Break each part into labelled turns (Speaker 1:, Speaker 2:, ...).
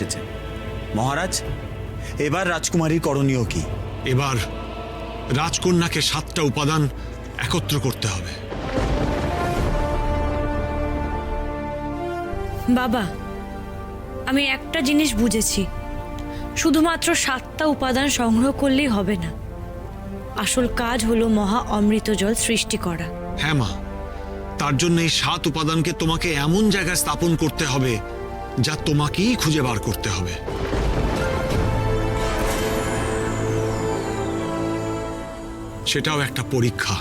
Speaker 1: এসেছে। মহারাজ, এবার রাজকুমারীর করণীয় কি?
Speaker 2: এবার রাজকন্যাকে 7টা উপাদান একত্র করতে হবে।
Speaker 3: বাবা, আমি একটা জিনিস বুঝেছি, শুধুমাত্র 7টা উপাদান সংগ্রহ করলেই হবে না। আসল কাজ হলো মহা অমৃত জল সৃষ্টি করা।
Speaker 2: হ্যাঁ মা, তার জন্য এই 7 উপাদানকে তোমাকে এমন জায়গায় স্থাপন করতে হবে যা তোমাকেই খুঁজে বার করতে হবে। সেটাও একটা পরীক্ষা,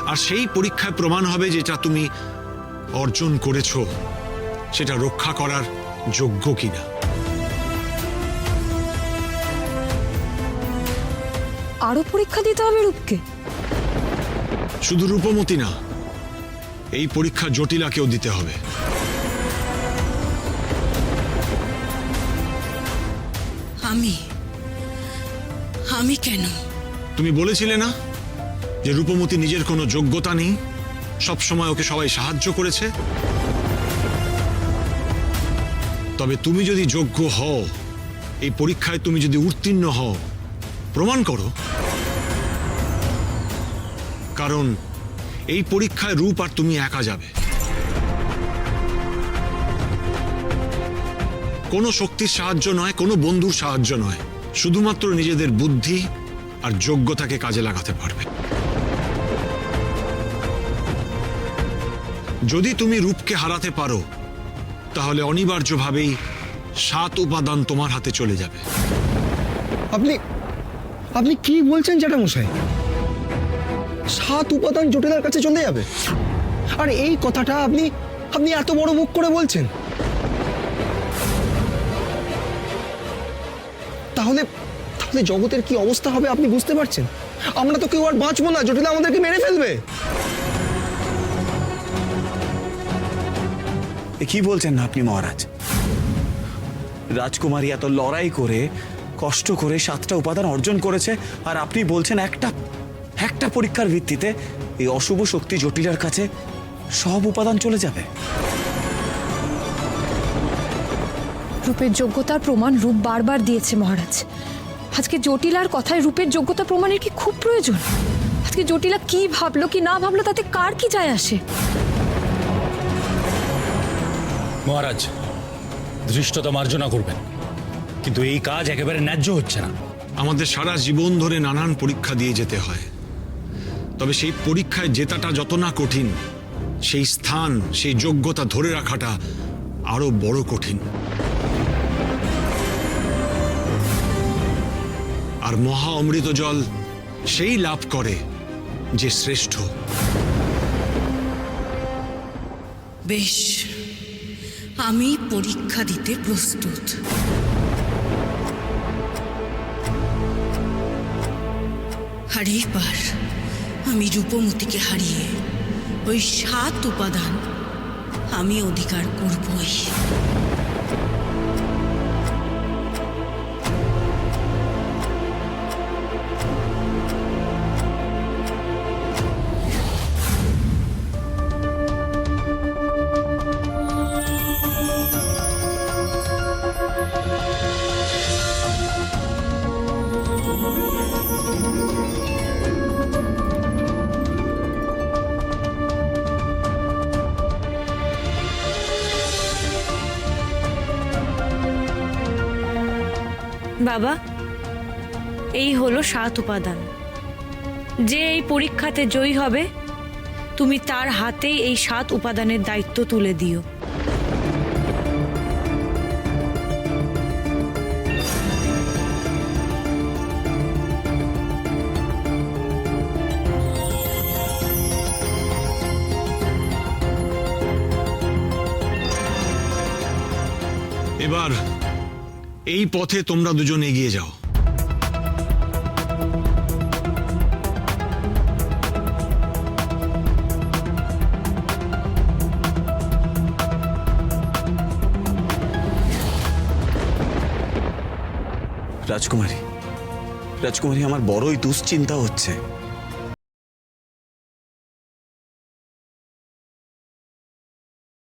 Speaker 2: আর সেই পরীক্ষায় প্রমাণ হবে যেটা তুমি অর্জন করেছো সেটা রক্ষা করার যোগ্য কিনা।
Speaker 4: আরো পরীক্ষা দিতে হবে রূপকে?
Speaker 2: শুধু রূপমতি না, এই পরীক্ষা জটিলাকেও দিতে হবে।
Speaker 3: আমি কেন?
Speaker 2: তুমি বলেছিলে না যে রূপমতি নিজের কোনো যোগ্যতা নেই, সবসময় ওকে সবাই সাহায্য করেছে? তবে তুমি যদি যোগ্য হও, এই পরীক্ষায় তুমি যদি উত্তীর্ণ হও, প্রমাণ করো। কারণ এই পরীক্ষায় রূপ আর তুমি একা যাবে। কোনো শক্তির সাহায্য নয়, কোনো বন্ধুর সাহায্য নয়, শুধুমাত্র নিজেদের বুদ্ধি আর যোগ্যতাকে কাজে লাগাতে পারবে। যদি তুমি রূপকে হারাতে পারো, তাহলে অনিবার্যভাবেই 7 উপাদান তোমার হাতে চলে যাবে।
Speaker 5: আপনি আপনি কি বলছেন জ্যাঠামশাই? 7 উপাদান জটিলার কাছে চলে যাবে? আর এই কথাটা আপনি আপনি এত বড় মুখ করে বলছেন? তাহলে তাহলে জগতের কি অবস্থা হবে আপনি বুঝতে পারছেন? আমরা তো কেউ আর বাঁচবো না, জটিলা আমাদেরকে মেরে ফেলবে।
Speaker 1: এ কি বলছেন না আপনি মহারাজ? রাজকুমারী এত লড়াই করে কষ্ট করে 7টা উপাদান অর্জন করেছে, আর আপনি বলছেন একটা পরীক্ষার ভিত্তিতে এই অশুভ শক্তি জটিলার কাছে সব উপাদান চলে যাবে?
Speaker 4: রূপের যোগ্যতার প্রমাণ রূপ বারবার দিয়েছে মহারাজ। আজকে জটিলার কথায় রূপের যোগ্যতা প্রমাণের কি খুব প্রয়োজন? আজকে জটিলা কি ভাবলো কি না ভাবলো তাতে কার কি যায় আসে?
Speaker 6: মহারাজ, ধৃষ্টতা মার্জনা করবেন, কিন্তু এই কাজ একেবারে ন্যায্য হচ্ছে না।
Speaker 2: আমাদের সারা জীবন ধরে নানান পরীক্ষা দিয়ে যেতে হয়, তবে সেই পরীক্ষায় জেতাটা যত না কঠিন, সেই স্থান, সেই যোগ্যতা ধরে রাখাটা আরো বড় কঠিন। আর মহা অমৃত জল সেই লাভ করে যে শ্রেষ্ঠ।
Speaker 7: বেশ, আমি পরীক্ষা দিতে প্রস্তুত। আর এইবার আমি রূপমতিকে হারিয়ে ওই 7 উপাদান আমি অধিকার করবই।
Speaker 3: বাবা, এই হলো 7 উপাদান। যে এই পরীক্ষাতে জয়ী হবে, তুমি তার হাতেই এই 7 উপাদানের দায়িত্ব তুলে দিও।
Speaker 2: এবার এই পথে তোমরা দুজন এগিয়ে যাও।
Speaker 1: রাজকুমারী, আমার বড়ই দুশ্চিন্তা হচ্ছে।